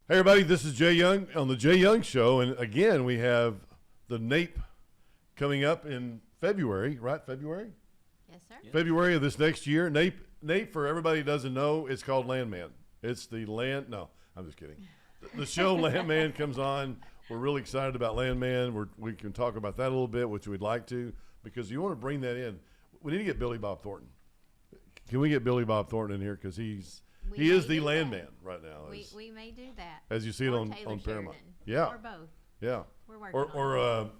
Hey everybody, this is Jay Young on the Jay Young Show, and again we have the NAPE coming up in February, right? February? Yes, sir. Yeah. February of this next year. NAPE, for everybody who doesn't know, it's called Landman. It's the land. No, I'm just kidding. The show Landman comes on. We're really excited about Landman. We can talk about that a little bit, which we'd like to, because you want to bring that in. We need to get Billy Bob Thornton. Can we get Billy Bob Thornton in here, because he is the Landman right now. We may do that. As you see it on Paramount. Sheridan, Yeah. or both. Yeah. We're working on it. Or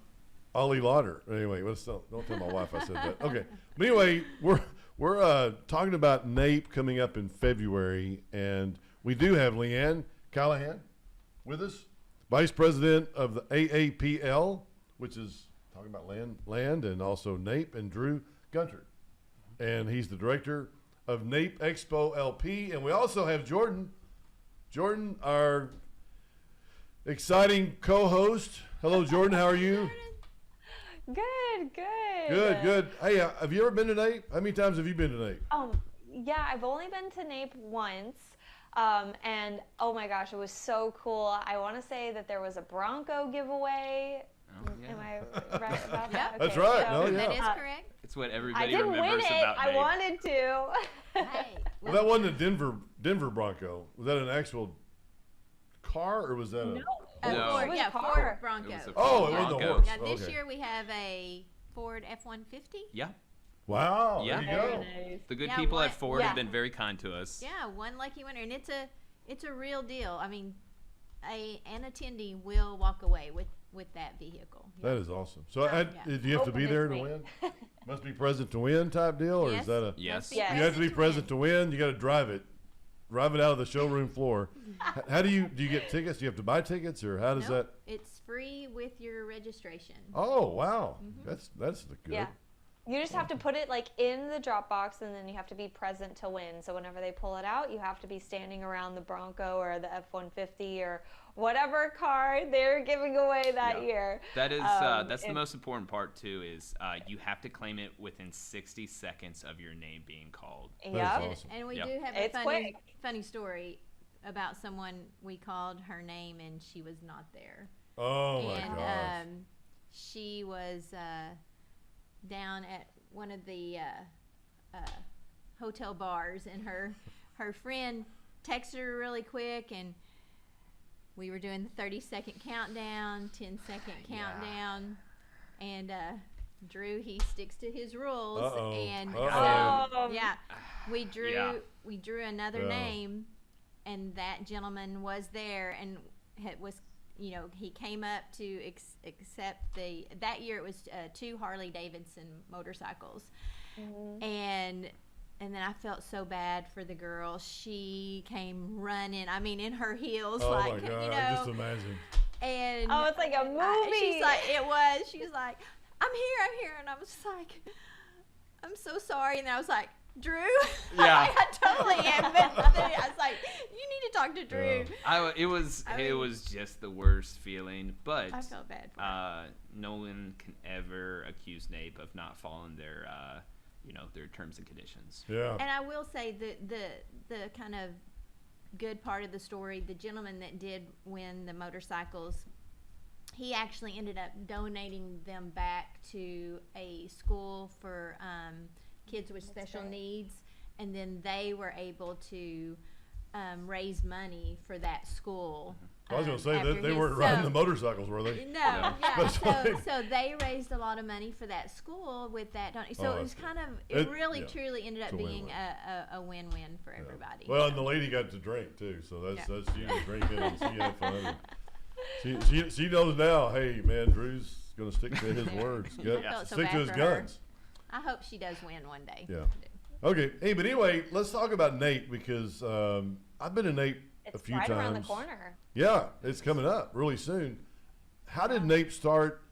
Ollie Lauder. Anyway, don't tell my wife I said that. Okay. But anyway, we're talking about NAPE coming up in February, and we do have Le'Ann Callihan with us, Vice President of the AAPL, which is talking about land and also NAPE, and Drew Guntert. And he's the director of NAPE Expo LP. And we also have Jordan, our exciting co-host. Hello, Jordan. How are you? Good. Hey, have you ever been to NAPE? How many times have you been to NAPE? Yeah, I've only been to NAPE once. And oh my gosh, it was so cool. I want to say that there was a Bronco giveaway. Oh, yeah. Am I right about that? Okay, That's right. so, That is correct. It's what I everybody didn't win remembers it. about I NAPE. wanted to. Hey, Well, that wasn't a Denver Bronco. Was that an actual car, or was that No. No. Ford, It was yeah, a car. Ford Bronco. It was a Oh, Ford it was the Bronco. horse. Now this Okay. year we have a Ford F-150. Yeah. Wow. Yeah. There you Very go. nice. The good Yeah, people what- at Ford yeah. have been very kind to us. Yeah, one lucky winner, and it's a real deal. I mean, an attendee will walk away with that vehicle. That is awesome. So, Yeah. do you have to be Open there to this win? Must be present to win type deal, or Yes. is that a? Yes. Yeah. You have to be present to win. You got to drive it out of the showroom floor. How do you get tickets? Do you have to buy tickets, or how does Nope, that? it's free with your registration. Oh wow, that's the good. Yeah. You just have to put it like in the drop box, and then you have to be present to win. So whenever they pull it out, you have to be standing around the Bronco or the F-150 or whatever car they're giving away that Yeah. year. That is that's the and- most important part too. Is you have to claim it within 60 seconds of your name being called. That Yep. is awesome. And we Yep. do have It's a quick. funny story about someone. We called her name and she was not there. Oh my And gosh. she was down at one of the hotel bars, and her friend texted her really quick, and we were doing the 30-second countdown, 10-second countdown, and Drew, he sticks to his rules. Uh-oh. And Uh-oh. so, yeah, we drew another Yeah. name, and that gentleman was there, and he came up to accept that year it was 2 Harley Davidson motorcycles. Mhm. And then I felt so bad for the girl. She came running, I mean, in her heels, Oh like, my god, you just know, imagine. and Oh, it's like a movie. she's like, she was like, I'm here, and I was just like, I'm so sorry, and I was like, Drew? Yeah. I totally am, but then I was like, you need to talk to Drew. It was I it mean- was just the worst feeling, but I felt bad for her. no one can ever accuse NAPE of not following their their terms and conditions. Yeah. And I will say the kind of good part of the story, the gentleman that did win the motorcycles, he actually ended up donating them back to a school for kids with special great. needs, and then they were able to raise money for that school. I was going to say after that they his- weren't riding so- the motorcycles, were they? No, No. yeah. Special So they raised a lot of money for that school with that. So Oh, it was that's kind of, It- it really yeah. truly ended up It's a being win-win. a win-win for Yeah. everybody. Well, and the lady got to drink too, so Yeah. that's she was drinking and she had fun. And she knows now. Hey, man, Drew's gonna stick to his words. I Got- felt so stick bad to his for her. guns. I hope she does win one day. Yeah. Okay. Hey, but anyway, let's talk about NAPE, because I've been to NAPE a It's few right times. around the corner. Yeah, it's coming up really soon. How did NAPE start?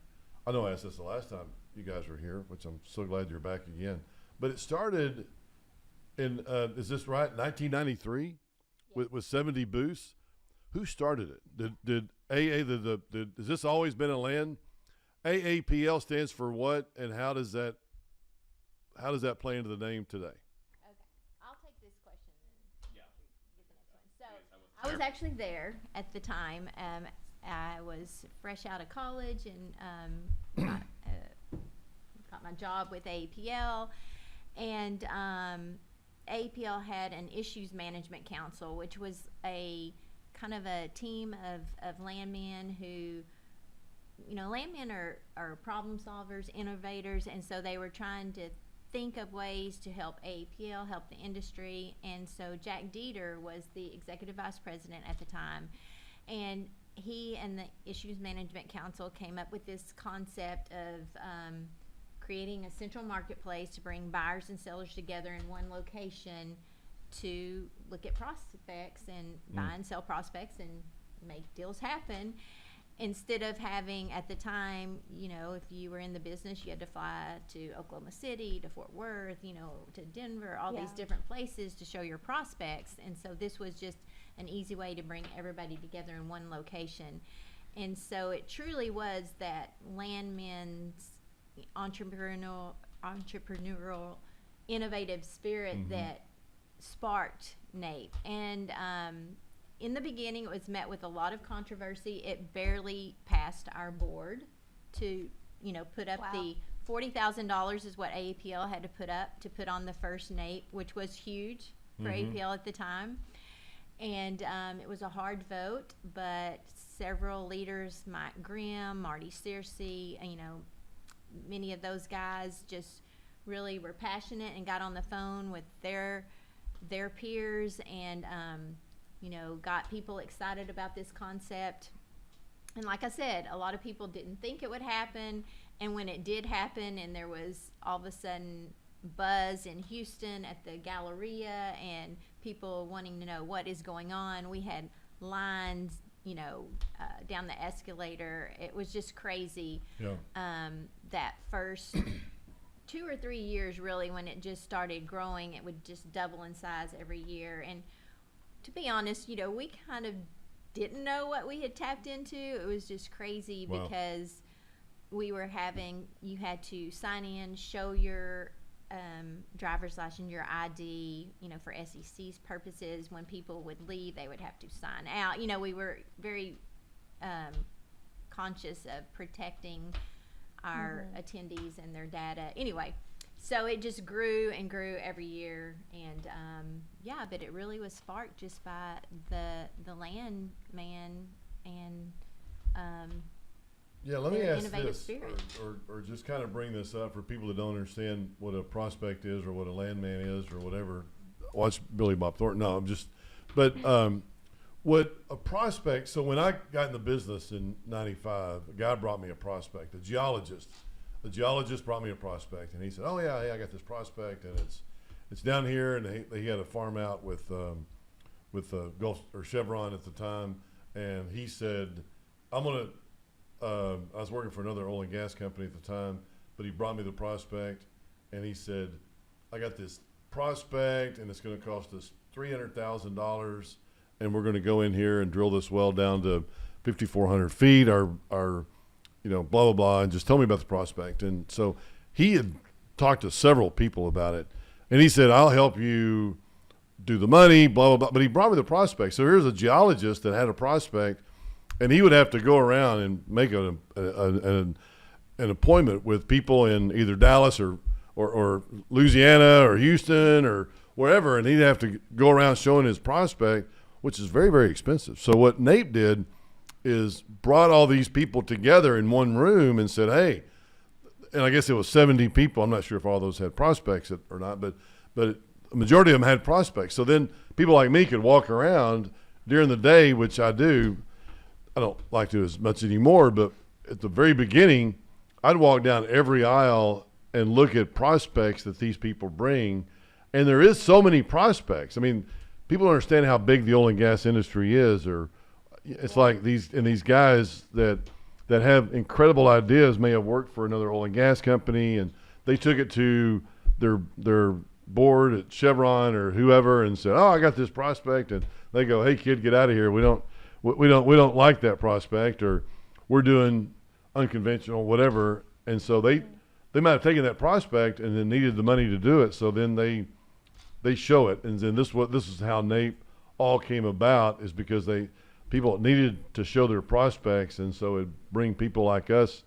I know I asked this the last time you guys were here, which I'm so glad you're back again. But it started in, is this right, 1993 with 70 booths? Who started it? Did has this always been a land? AAPL stands for what, and how does that play into the name today? Okay. I'll take this question and Yeah. get the next one. So I was actually there at the time. I was fresh out of college and got my job with AAPL, and AAPL had an issues management council, which was a kind of a team of landmen who, you know, landmen are problem solvers, innovators, and so they were trying to think of ways to help AAPL, help the industry. And so Jack Dieter was the executive vice president at the time, and he and the Issues Management Council came up with this concept of creating a central marketplace to bring buyers and sellers together in one location to look at prospects and buy and sell prospects and make deals happen. Instead of having, at the time, you know, if you were in the business, you had to fly to Oklahoma City, to Fort Worth, you know, to Denver, all these different places to show your prospects. And so this was just an easy way to bring everybody together in one location. And so it truly was that landmen's entrepreneurial, innovative spirit that sparked NAPE. And in the beginning, it was met with a lot of controversy. It barely passed our board to, you know, put up the $40,000 is what AAPL had to put on the first NAPE, which was huge for AAPL at the time. And it was a hard vote, but several leaders, Mike Grimm, Marty Searcy, you know, many of those guys just really were passionate and got on the phone with their peers and, you know, got people excited about this concept. And like I said, a lot of people didn't think it would happen. And when it did happen and there was all of a sudden buzz in Houston at the Galleria and people wanting to know what is going on, we had lines, you know, down the escalator. It was just crazy. That first 2 or 3 years, really, when it just started growing, it would just double in size every year. And to be honest, you know, we kind of didn't know what we had tapped into. It was just crazy because we were you had to sign in, show your driver's license, your ID, you know, for SEC's purposes. When people would leave, they would have to sign out. You know, we were very conscious of protecting our attendees and their data. Anyway, so it just grew and grew every year. And but it really was sparked just by the landman and let me ask innovative this, spirit. or just kind of bring this up for people that don't understand what a prospect is or what a landman is or whatever. Watch Billy Bob Thornton. No, I'm just, but what a prospect, so when I got in the business in 95, a guy brought me a prospect, a geologist brought me a prospect, and he said, hey, I got this prospect, and it's down here, and he had a farm out with Gulf or Chevron at the time, and he said, I was working for another oil and gas company at the time, but he brought me the prospect, and he said, I got this prospect, and it's going to cost us $300,000, and we're going to go in here and drill this well down to 5,400 feet, our you know, blah, blah, blah, and just tell me about the prospect. And so he had talked to several people about it, and he said, I'll help you do the money, blah, blah, blah. But he brought me the prospect. So here's a geologist that had a prospect, and he would have to go around and make an appointment with people in either Dallas or Louisiana or Houston or wherever, and he'd have to go around showing his prospect, which is very, very expensive. So what NAPE did is brought all these people together in one room and said, hey, and I guess it was 70 people. I'm not sure if all those had prospects or not, but a majority of them had prospects. So then people like me could walk around during the day, which I do. I don't like to as much anymore, but at the very beginning, I'd walk down every aisle and look at prospects that these people bring. And there is so many prospects. I mean, people don't understand how big the oil and gas industry is, or it's like these guys that have incredible ideas may have worked for another oil and gas company, and they took it to their board at Chevron or whoever and said, I got this prospect, and they go, hey kid, get out of here. We don't like that prospect, or we're doing unconventional, whatever. And so they might have taken that prospect and then needed the money to do it. So then they show it. And then this is how NAPE all came about is because people needed to show their prospects, and so it bring people like us,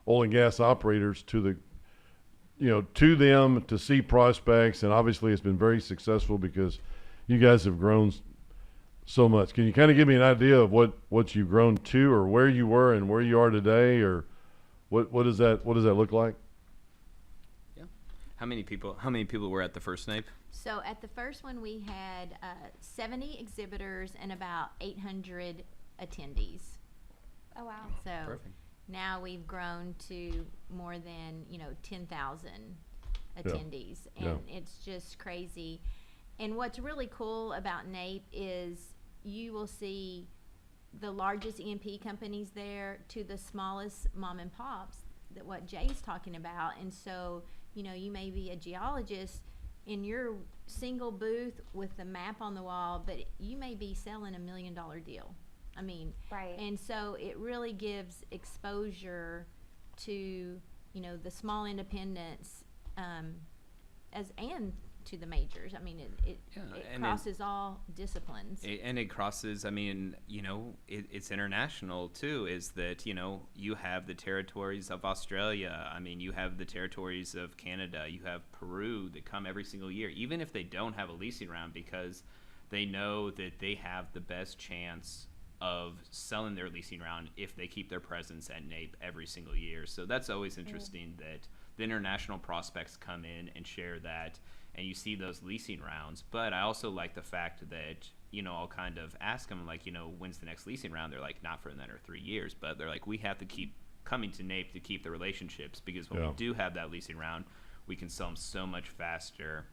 oil and gas operators, to them to see prospects, and obviously it's been very successful because you guys have grown so much. Can you kind of give me an idea of what you've grown to, or where you were and where you are today, or what does that look like? Yeah. How many people were at the first NAPE? So at the first one, we had 70 exhibitors and about 800 attendees. Oh wow. So Perfect. now we've grown to more than 10,000 attendees, and it's just crazy. And what's really cool about NAPE is you will see the largest E&P companies there to the smallest mom and pops, that what Jay's talking about. And so you may be a geologist in your single booth with the map on the wall, but you may be selling $1 million deal. I mean, Right. And so it really gives exposure to the small independents, and to the majors. I mean, it crosses all disciplines. And it crosses, I mean, it's international too, is that, you have the territories of Australia. I mean, you have the territories of Canada. You have Peru that come every single year, even if they don't have a leasing round, because they know that they have the best chance of selling their leasing round if they keep their presence at NAPE every single year. So that's always interesting that the international prospects come in and share that, and you see those leasing rounds. But I also like the fact that, I'll kind of ask them, like, when's the next leasing round? They're like, not for another 3 years. But they're like, we have to keep coming to NAPE to keep the relationships, because when we do have that leasing round, we can sell them so much faster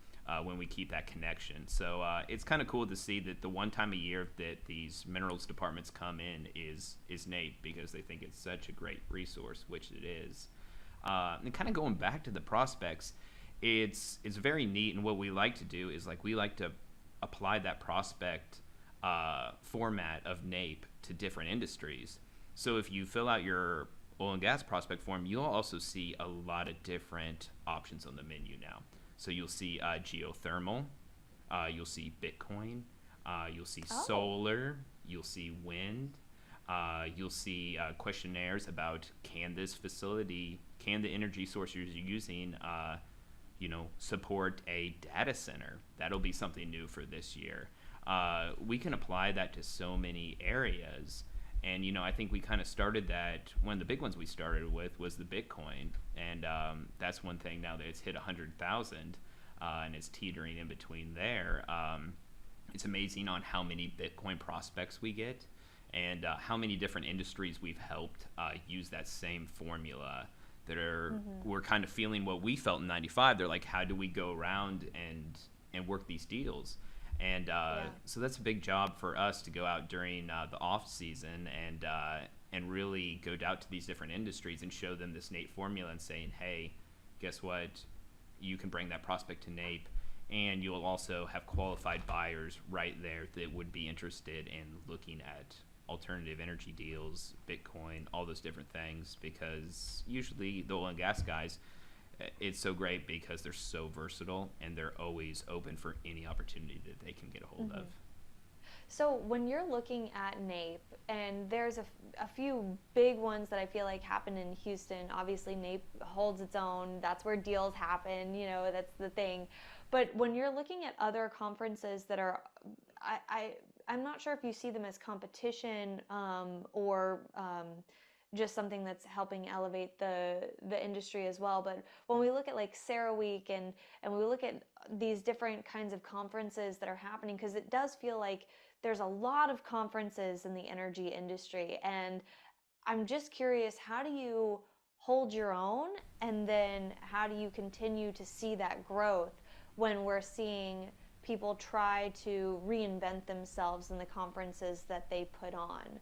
when we keep that connection. So it's kind of cool to see that the one time a year that these minerals departments come in is NAPE, because they think it's such a great resource, which it is. And kind of going back to the prospects, it's very neat, and what we like to do is, like, we like to apply that prospect format of NAPE to different industries. So if you fill out your oil and gas prospect form, you'll also see a lot of different options on the menu now. So you'll see geothermal, you'll see Bitcoin, you'll see solar, you'll see wind, you'll see questionnaires about, can this facility, can the energy source you're using support a data center? That'll be something new for this year. We can apply that to so many areas. And, I think we kind of started that. One of the big ones we started with was the Bitcoin. And that's one thing now that it's hit 100,000 and it's teetering in between there. It's amazing on how many Bitcoin prospects we get, and how many different industries we've helped use that same formula, that we're kind of feeling what we felt in 95. They're like, how do we go around and work these deals? And so that's a big job for us to go out during the off season and really go out to these different industries and show them this NAPE formula and saying, hey, guess what? You can bring that prospect to NAPE, and you'll also have qualified buyers right there that would be interested in looking at alternative energy deals, Bitcoin, all those different things, because usually the oil and gas guys, it's so great because they're so versatile and they're always open for any opportunity that they can get a hold of. So when you're looking at NAPE, and there's a few big ones that I feel like happen in Houston. Obviously, NAPE holds its own. That's where deals happen. That's the thing. But when you're looking at other conferences that are, I'm not sure if you see them as competition or just something that's helping elevate the industry as well. But when we look at like CERAWeek and we look at these different kinds of conferences that are happening, because it does feel like there's a lot of conferences in the energy industry, and I'm just curious, how do you hold your own, and then how do you continue to see that growth when we're seeing people try to reinvent themselves in the conferences that they put on?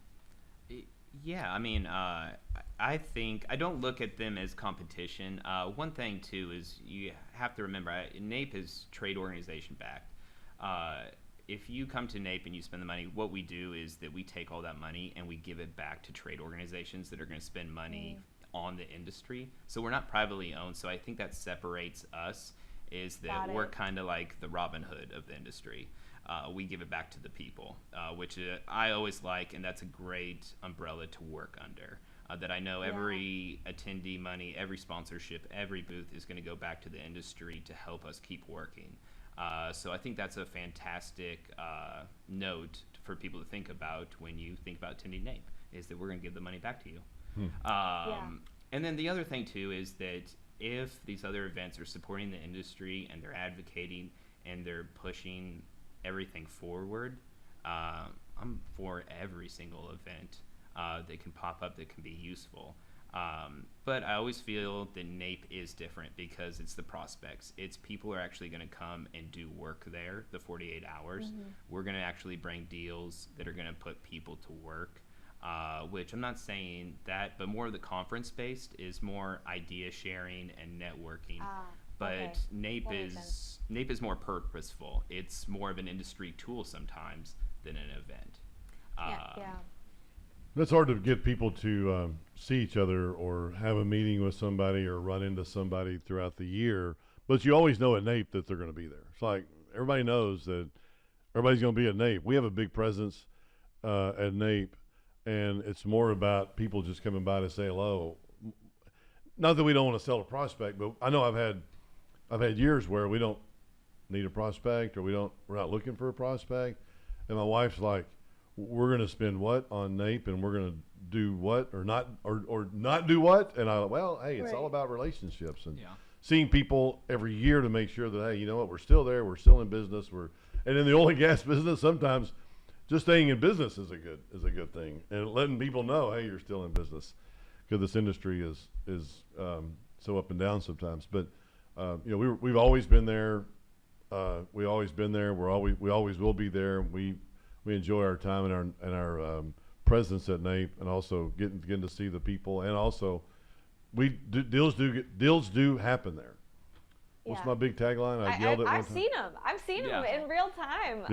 Yeah, I mean, I think I don't look at them as competition. One thing too is you have to remember, NAPE is trade organization backed. If you come to NAPE and you spend the money, what we do is that we take all that money and we give it back to trade organizations that are going to spend money on the industry. So we're not privately owned. So I think that separates us, is that we're kind of like the Robin Hood of the industry. we give it back to the people, which I always like, and that's a great umbrella to work under. That I know every attendee money, every sponsorship, every booth is going to go back to the industry to help us keep working. So I think that's a fantastic note for people to think about when you think about attending NAPE, is that we're going to give the money back to you. And then the other thing too is that if these other events are supporting the industry and they're advocating and they're pushing everything forward, I'm for every single event that can pop up that can be useful. But I always feel that NAPE is different because it's the prospects. It's people are actually going to come and do work there the 48 hours. We're going to actually bring deals that are going to put people to work, which I'm not saying that, but more of the conference-based is more idea sharing and networking. But NAPE is more purposeful. It's more of an industry tool sometimes than an event. It's hard to get people to see each other or have a meeting with somebody or run into somebody throughout the year, but you always know at NAPE that they're going to be there. It's like everybody knows that everybody's going to be at NAPE. We have a big presence at NAPE, and it's more about people just coming by to say hello. Not that we don't want to sell a prospect, but I know I've had years where we don't need a prospect or we're not looking for a prospect, and my wife's like, we're going to spend what on NAPE, and we're going to do what or not do what, and hey, it's all about relationships and seeing people every year to make sure that, hey, you know what, we're still there, we're still in business, and in the oil and gas business, sometimes just staying in business is a good thing, and letting people know, hey, you're still in business, because this industry is so up and down sometimes. But we've always been there. We always been there. We always will be there. We enjoy our time and our presence at NAPE, and also getting to see the people, and also deals do happen there. What's my big tagline? I yelled it one time. I've seen them in real time.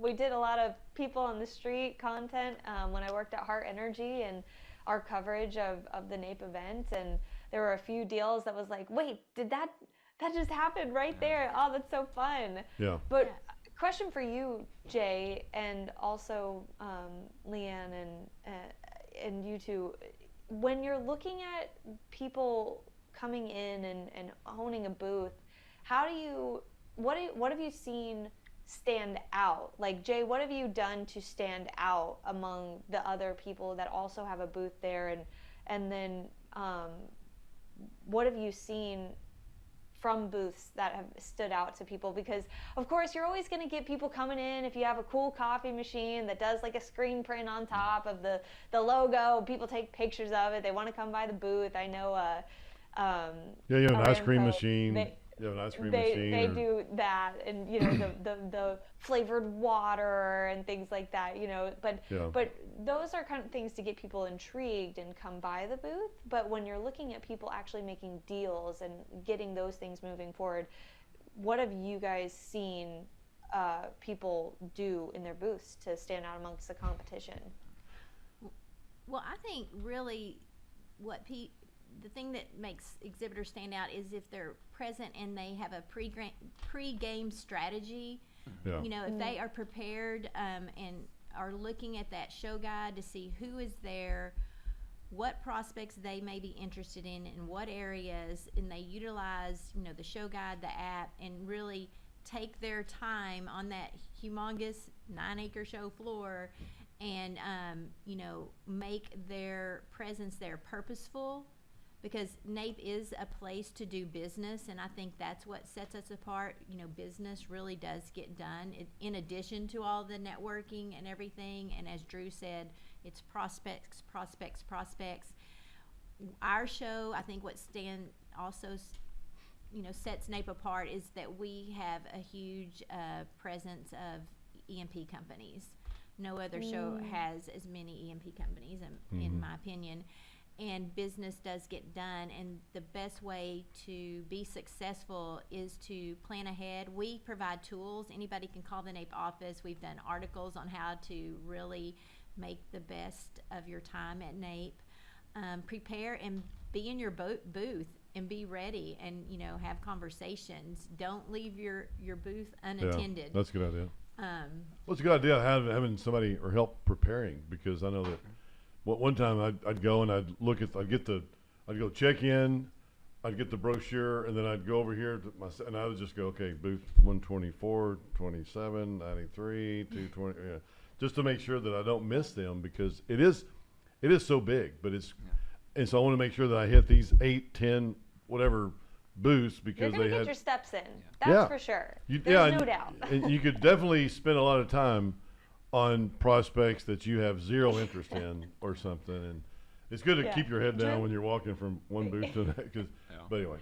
We did a lot of people on the street content when I worked at Hart Energy and our coverage of the NAPE event, and there were a few deals that was like, wait, did that just happen right there? Oh, that's so fun. But question for you, Jay, and also Le'Ann and you two, when you're looking at people coming in and owning a booth, what have you seen stand out? Like, Jay, what have you done to stand out among the other people that also have a booth there, and then what have you seen from booths that have stood out to people? Because of course you're always going to get people coming in if you have a cool coffee machine that does like a screen print on top of the logo. People take pictures of it, they want to come by the booth. I know you have an ice cream machine. They do that, and the flavored water and things like that, but those are kind of things to get people intrigued and come by the booth. But when you're looking at people actually making deals and getting those things moving forward, what have you guys seen people do in their booths to stand out amongst the competition? Well, I think really the thing that makes exhibitors stand out is if they're present and they have a pre-game strategy. If they are prepared and are looking at that show guide to see who is there, what prospects they may be interested in what areas, and they utilize the show guide, the app, and really take their time on that humongous 9-acre show floor and make their presence there purposeful. Because NAPE is a place to do business, and I think that's what sets us apart. Business really does get done in addition to all the networking and everything. And as Drew said, it's prospects. Our show, I think what sets NAPE apart is that we have a huge presence of E&P companies. No other show has as many E&P companies, in my opinion. And business does get done, and the best way to be successful is to plan ahead. We provide tools. Anybody can call the NAPE office. We've done articles on how to really make the best of your time at NAPE. Prepare and be in your booth and be ready, and have conversations. Don't leave your booth unattended. That's a good idea. Well, it's a good idea having somebody or help preparing, because I know that one time I'd go and I'd go check in, I'd get the brochure, and then I'd go over here and I would just go, okay, booth 124, 27, 93, 220, yeah, just to make sure that I don't miss them, because it is so big, but and so I want to make sure that I hit these 8, 10, whatever booths, because You're gonna they get had your steps in. That's for sure. There's no doubt. And you could definitely spend a lot of time on prospects that you have zero interest in or something, and it's good to keep your head down when you're walking from one booth to the next. But anyway,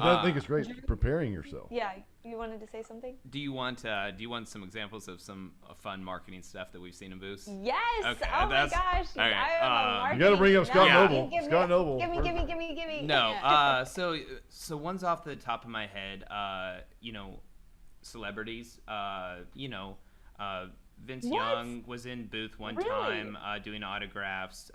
I think it's great preparing yourself. Yeah, you wanted to say something? Do you want some examples of some fun marketing stuff that we've seen in booths? Yes. Okay, oh my gosh. okay, I am a marketing. You got to bring up Scott Yeah. Noble. Scott Noble. Give me. No. So one's off the top of my head. Celebrities. Vince What? Young was in booth one Really? time doing autographs.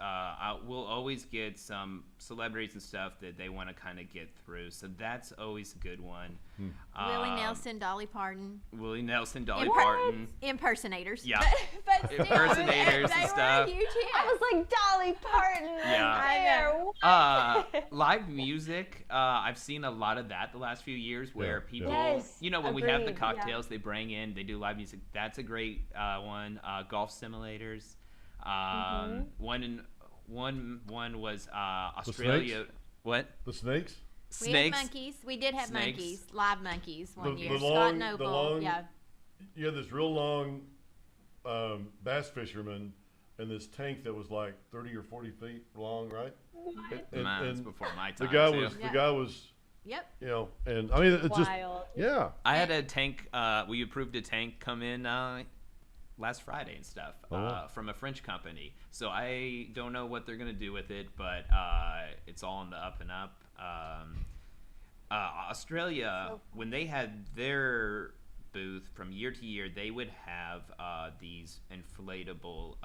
We'll always get some celebrities and stuff that they want to kind of get through. So that's always a good one. Willie Nelson, Dolly Parton. Willie Nelson, Dolly Imper- Parton. Impersonators. Yeah. But still, Impersonators They and were stuff. a huge hit. I was like Dolly Parton. Yeah. Right there. Live music. I've seen a lot of that the last few years, where people, Yes, when we have the agreed, cocktails they bring in, they do live music. That's a great one. Golf simulators. One was Australia. What? The snakes. We had Snakes. monkeys. We did have Snakes. monkeys, live monkeys one The year. long- Scott the Noble, long- yeah. You had this real long bass fisherman in this tank that was like 30 or 40 feet long, right? That's before my the time. guy too. was the guy was, Yep. and I mean it's just Wild. I had a tank. We approved a tank come in last Friday and stuff from a French company. So I don't know what they're gonna do with it, but it's all on the up and up. Australia, when they had their booth from year to year, they would have these inflatable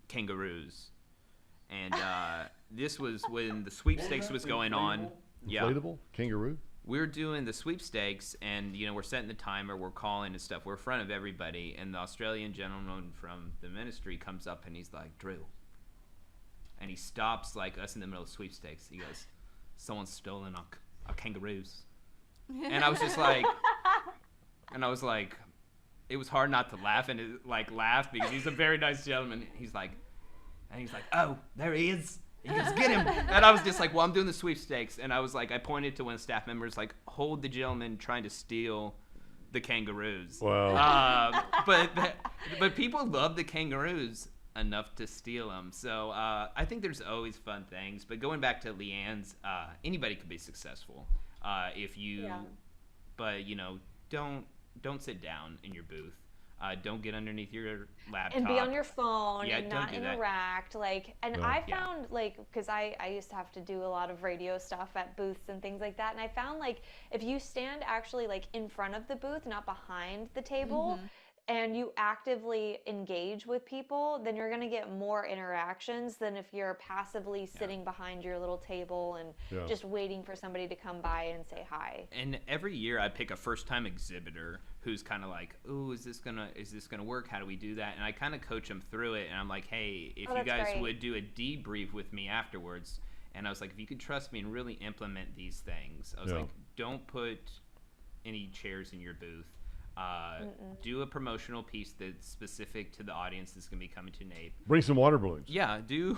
kangaroos, and this was when the sweepstakes was going on. inflatable kangaroo. We're doing the sweepstakes, and we're setting the timer, we're calling and stuff, we're in front of everybody, and the Australian gentleman from the ministry comes up and he's like, Drew, and he stops like us in the middle of sweepstakes. He goes, someone's stolen our kangaroos. And I was just like, it was hard not to laugh laugh, because he's a very nice gentleman. He's like, oh, there he is. He goes, get him. And I was just like, well, I'm doing the sweepstakes. And I was like, I pointed to one of the staff members, like, hold the gentleman trying to steal the kangaroos. Wow. But people love the kangaroos enough to steal them. So I think there's always fun things. But going back to Le'Ann's, anybody could be successful if you, but don't sit down in your booth. Don't get underneath your laptop. And be on your phone and don't not do that. interact. I found, because I used to have to do a lot of radio stuff at booths and things like that. And I found, if you stand actually, in front of the booth, not behind the table, and you actively engage with people, then you're going to get more interactions than if you're passively sitting behind your little table and just waiting for somebody to come by and say hi. And every year I pick a first-time exhibitor who's kind of like, "Ooh, is this gonna work? How do we do that?" And I kind of coach them through it. And I'm like, "Hey, if you guys would do a debrief with me afterwards," and I was like, "If you could trust me and really implement these things," I was like, "Don't put any chairs in your booth. Do a promotional piece that's specific to the audience that's going to be coming to NAPE. Bring some water balloons. Yeah, do.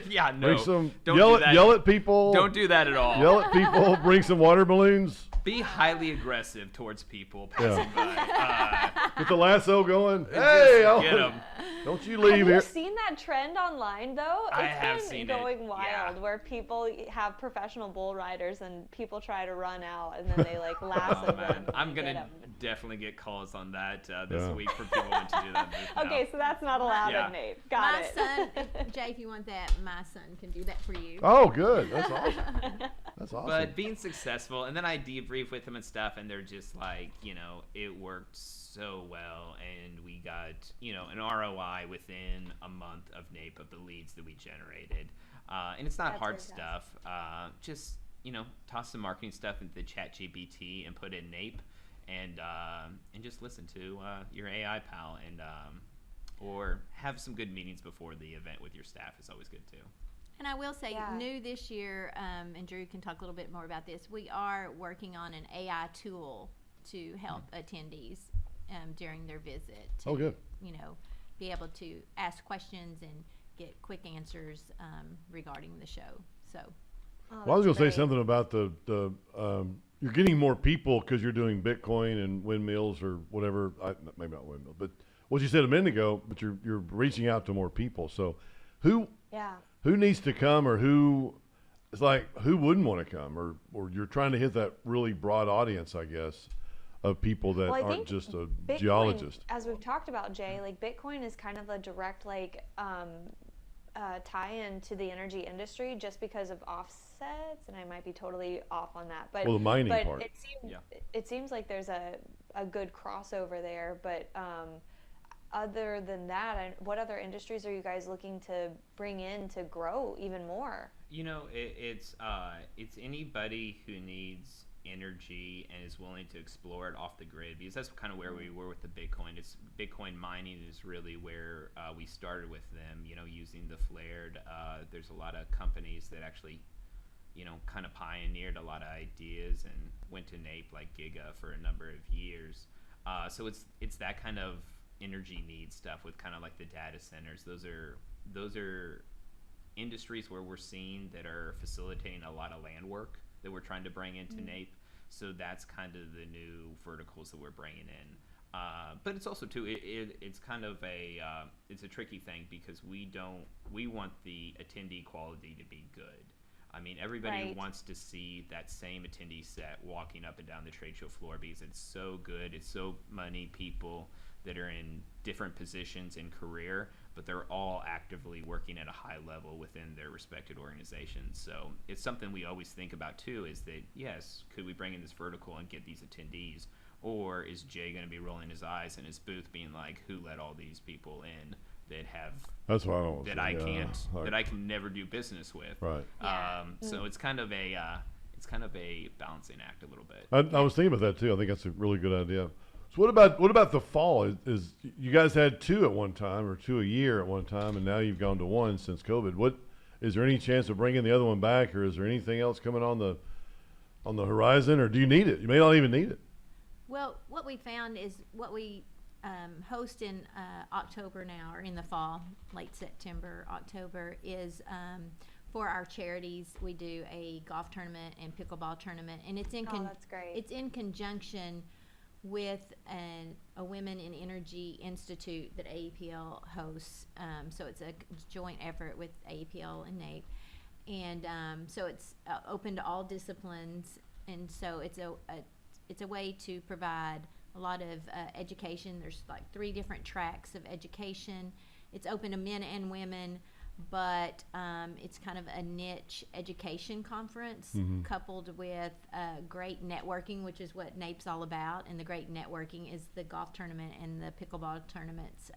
Yeah. No. Bring some. Don't Yell do that. Yell at people. Don't do that at all. Yell at people. Bring some water balloons. Be highly aggressive towards people passing by. Get the lasso going. Hey, get 'em. Don't you leave Have here. you seen that trend online, though? I It's have been seen going it. wild, where people have professional bull riders and people try to run out and then they lasso them. I'm going Get to 'em. definitely get calls on that this week for people wanting to do that. Okay, so that's not allowed Yeah. at NAPE. Got My it. son, Jay, if you want that, my son can do that for you. Oh, good. That's awesome. That's awesome. But being successful, and then I debrief with them and stuff, and they're just like, it worked so well, and we got, an ROI within a month of NAPE of the leads that we generated. And it's not That's hard fantastic. stuff. Just, toss some marketing stuff into the chat GPT and put in NAPE, and just listen to your AI pal, and or have some good meetings before the event with your staff is always good too. And I will say, Yeah. new this year, and Drew can talk a little bit more about this, we are working on an AI tool to help attendees during their visit. To, Oh, good. You know, be able to ask questions and get quick answers regarding the show. So, Oh, Well, I was going that's to say great. something about the you're getting more people because you're doing Bitcoin and windmills or whatever. Maybe not windmill, but what you said a minute ago. But you're reaching out to more people. So, who Yeah. needs to come, or who wouldn't want to come, or you're trying to hit that really broad audience, I guess, of people that Well, I aren't think just a Bitcoin, geologist. as we've talked about, Jay, like Bitcoin is kind of a direct tie-in to the energy industry just because of offsets, and I might be totally off on that, but Well, the mining but part. it seems like there's a good crossover there. But other than that, what other industries are you guys looking to bring in to grow even more? You know, it's anybody who needs energy and is willing to explore it off the grid, because that's kind of where we were with the Bitcoin. It's Bitcoin mining is really where we started with them. You know, using the flared. There's a lot of companies that actually, you know, kind of pioneered a lot of ideas and went to NAPE like Giga for a number of years. So it's that kind of energy need stuff with kind of like the data centers. Those are industries where we're seeing that are facilitating a lot of land work that we're trying to bring into NAPE. So that's kind of the new verticals that we're bringing in. But it's also too, it's kind of it's a tricky thing because we want the attendee quality to be good. I mean, everybody Right. wants to see that same attendee set walking up and down the trade show floor because it's so good. It's so many people that are in different positions in career, but they're all actively working at a high level within their respected organizations. So it's something we always think about too, is that, yes, could we bring in this vertical and get these attendees? Or is Jay going to be rolling his eyes in his booth being like, who let all these people in that have That's what I don't that say, I yeah, can't like- that I can never do business with. Right. Yeah. So it's kind of a balancing act a little bit. I was thinking about that too. I think that's a really good idea. So what about the fall? Is you guys had two at one time, or two a year at one time, and now you've gone to one since COVID. What is there any chance of bringing the other one back, or is there anything else coming on the horizon, or do you need it? You may not even need it. well, what we found is what we host in October now, or in the fall, late September, October, is for our charities. We do a golf tournament and pickleball tournament, and it's in Oh, that's great. it's in conjunction with a Women in Energy Institute that AAPL hosts. So it's a joint effort with AAPL and NAPE, and so it's open to all disciplines, and so it's a way to provide a lot of education. There's like 3 different tracks of education. It's open to men and women, but it's kind of a niche education conference coupled with great networking, which is what NAPE's all about. And the great networking is the golf tournament and the pickleball tournaments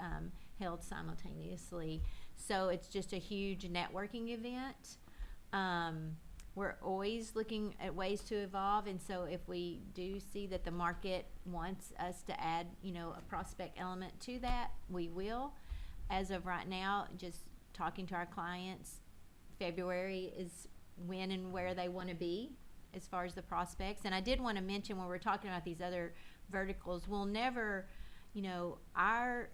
held simultaneously. So it's just a huge networking event. We're always looking at ways to evolve, and so if we do see that the market wants us to add, a prospect element to that, we will. As of right now, just talking to our clients, February is when and where they want to be as far as the prospects. And I did want to mention, when we're talking about these other verticals, we'll never, our,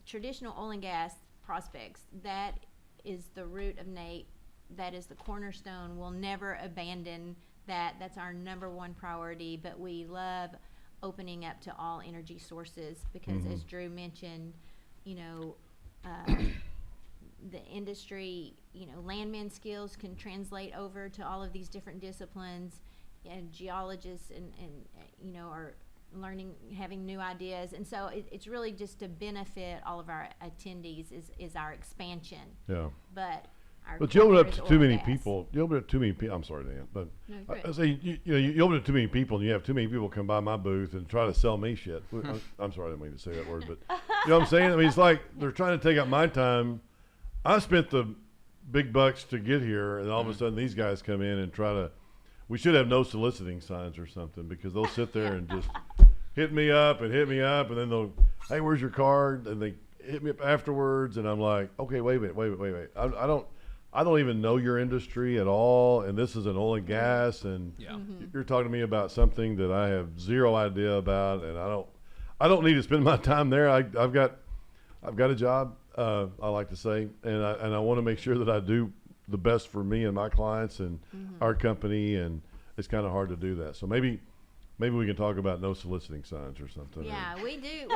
traditional oil and gas prospects, that is the root of NAPE. That is the cornerstone. We'll never abandon that. That's our number one priority. But we love opening up to all energy sources because, as Drew mentioned, the industry, landman skills can translate over to all of these different disciplines, and geologists and are learning, having new ideas. And so it's really just to benefit all of our attendees is our expansion. Yeah. But you open it up core to is too oil and many gas. people. You open it to too many people. I'm sorry, Dan, but No, I good. say you open it to too many people, and you have too many people come by my booth and try to sell me shit. I'm sorry, I didn't mean to say that word, but you know what I'm saying? I mean, it's like they're trying to take up my time. I spent the big bucks to get here, and all of a sudden these guys come in and try to. We should have no soliciting signs or something, because they'll sit there and just hit me up, and then they'll, hey, where's your card? And they hit me up afterwards, and I'm like, okay, wait a minute. I don't even know your industry at all, and this is an oil and gas, and you're talking to me about something that I have zero idea about, and I don't need to spend my time there. I've got a job, I like to say, and I want to make sure that I do the best for me and my clients and our company, and it's kind of hard to do that. So maybe we can talk about no soliciting signs or something. Yeah, we do.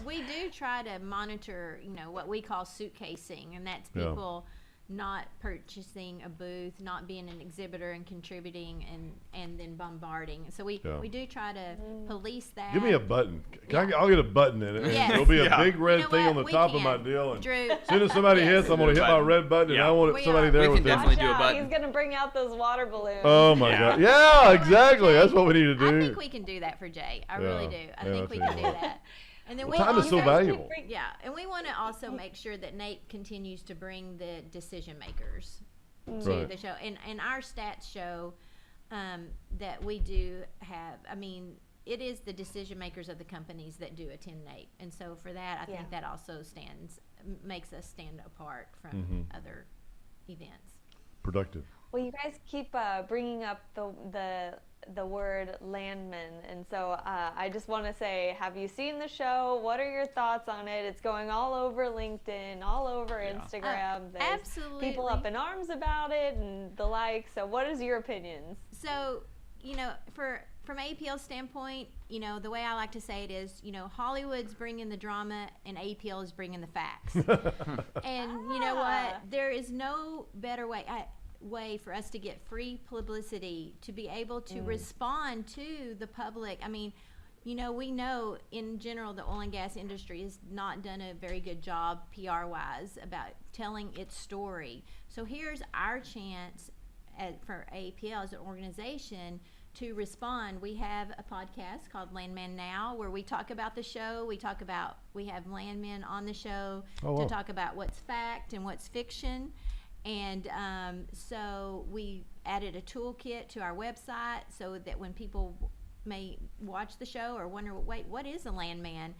We do try to monitor, what we call suitcasing, and that's people not purchasing a booth, not being an exhibitor and contributing, and then bombarding. So we do try to police that. Give me a button. I'll get a button in it. Yes. There'll be a big red thing on the top of my deal. And Drew, as soon as somebody hits, I'm going to hit my red button, and I want somebody there we with can it. definitely do a button. He's gonna bring out those water balloons. Oh my God! Yeah, exactly. That's what we need to do. I think we can do that for Jay. I really do. I think we that's can do that. And then time is so valuable. Yeah, and we want to also make sure that NAPE continues to bring the decision makers to the show. And our stats show that we do have, it is the decision makers of the companies that do attend NAPE. And so for that, I think that also makes us stand apart from other events. Productive. Well, you guys keep bringing up the word landman, and so I just want to say, have you seen the show? What are your thoughts on it? It's going all over LinkedIn, all over Instagram. There's absolutely. people up in arms about it and the like. So what is your opinions? So, from AAPL's standpoint, the way I like to say it is, Hollywood's bringing the drama and AAPL is bringing the facts. And you know what? There is no better way for us to get free publicity, to be able to respond to the public. We know in general the oil and gas industry has not done a very good job PR-wise about telling its story. So here's our chance for AAPL as an organization to respond. We have a podcast called Landman Now, where we talk about the show. We have landmen on the show to talk about what's fact and what's fiction. And so we added a toolkit to our website so that when people may watch the show or wonder, wait, what is a landman?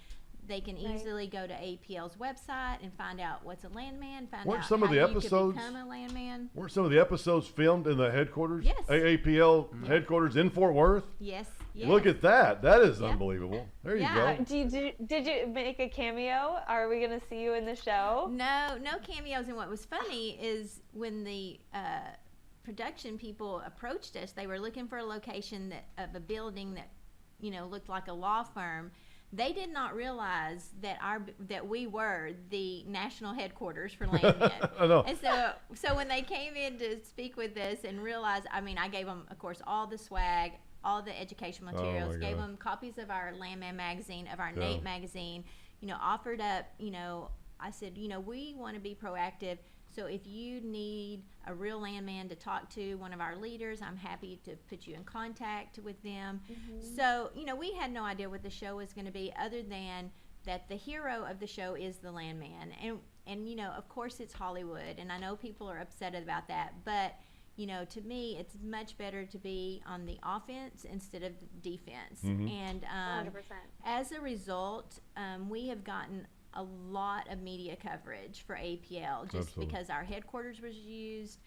They can easily go to AAPL's website and find out what's a landman, find out some how of the you episodes, can become a landman. Weren't some of the episodes filmed in the headquarters? Yes. AAPL headquarters in Fort Worth? Yes. Look at that. That is unbelievable. There you go. Did you make a cameo? Are we going to see you in the show? No cameos. And what was funny is when the production people approached us, they were looking for a location of a building that, looked like a law firm. They did not realize that we were the national headquarters for Landman. I know. And so when they came in to speak with us and realized, I gave them, of course, all the swag, all the educational materials, gave them copies of our Landman magazine, of our NAPE magazine, offered up, I said, we want to be proactive. So if you need a real landman to talk to, one of our leaders, I'm happy to put you in contact with them. So, we had no idea what the show was going to be, other than that the hero of the show is the landman. And of course it's Hollywood, and I know people are upset about that, but to me, it's much better to be on the offense instead of the defense. And 100%. as a result, we have gotten a lot of media coverage for AAPL just because our headquarters was used,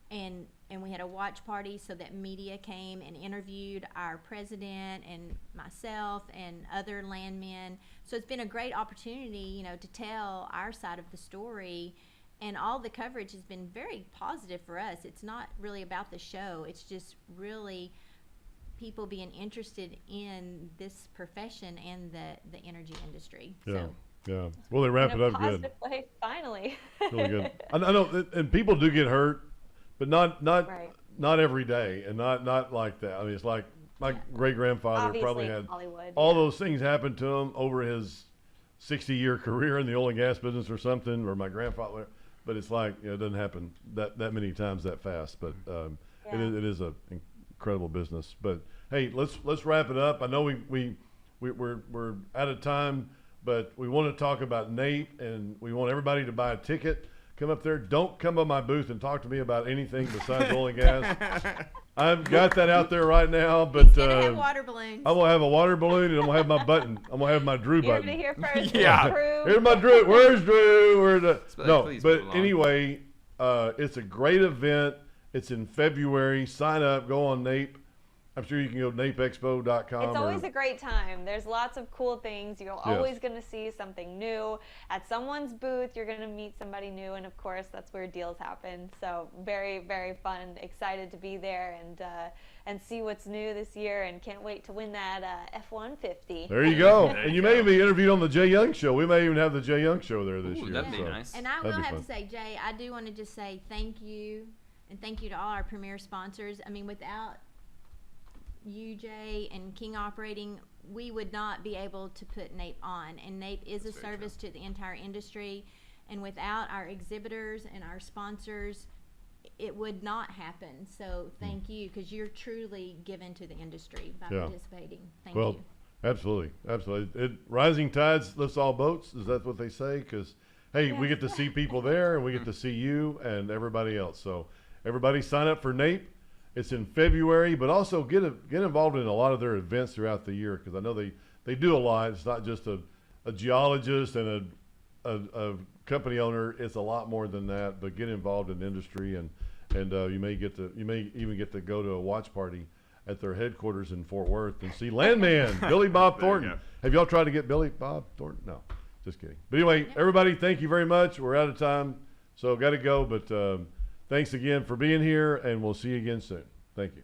and we had a watch party so that media came and interviewed our president and myself and other landmen. So it's been a great opportunity, to tell our side of the story, and all the coverage has been very positive for us. It's not really about the show. It's just really people being interested in this profession and the energy industry. Yeah. Well, they wrap it up good. Way, finally. Really good. I know, and people do get hurt, but not every day, and not like that. It's like my great grandfather Obviously probably had Hollywood, all those things happen to him over his 60-year career in the oil and gas business or something, or my grandfather. But it's like, it doesn't happen that many times that fast. But it is an incredible business. But hey, let's wrap it up. I know we're out of time, but we want to talk about NAPE, and we want everybody to buy a ticket. come up there. Don't come by my booth and talk to me about anything besides oil and gas. I've got that out there right now, but He's gonna have water balloons. I'm gonna have a water balloon and I'm gonna have my button. I'm gonna have my Drew You heard button. it here first. Yeah. Approved. Here's my Drew. Where's Drew? Where's the no? Please But move along. anyway, it's a great event. It's in February. Sign up. Go on NAPE. I'm sure you can go to napeexpo.com. It's always a great time. There's lots of cool things. You're always going to see something new. At someone's booth, you're going to meet somebody new. And, of course, that's where deals happen. So very, very fun. Excited to be there and see what's new this year. And can't wait to win that F-150. There you go. There And you you may go. be interviewed on the Jay Young Show. We may even have the Jay Young Show there this Ooh, year. that'd be so. nice. And I That'd will be have fun. to say, Jay, I do want to just say thank you. And thank you to all our premier sponsors. I mean, without you, Jay, and King Operating, we would not be able to put NAPE on. And NAPE is That's a very service to the entire industry. And without our exhibitors and our sponsors, it would not happen. So thank you, because you're truly given to the industry by Yeah. participating. Thank Well, you. absolutely. Absolutely. Rising tides lifts all boats. Is that what they say? Because, hey, we get to see people there and we get to see you and everybody else. So everybody sign up for NAPE. It's in February, but also get involved in a lot of their events throughout the year, because I know they do a lot. It's not just a geologist and a company owner. It's a lot more than that. But get involved in the industry, and you may even get to go to a watch party at their headquarters in Fort Worth and see Landman Billy Bob There you Thornton. go. Have y'all tried to get Billy Bob Thornton? No, just kidding. But anyway, everybody, thank you very much. We're out of time, so got to go. But thanks again for being here, and we'll see you again soon. Thank you.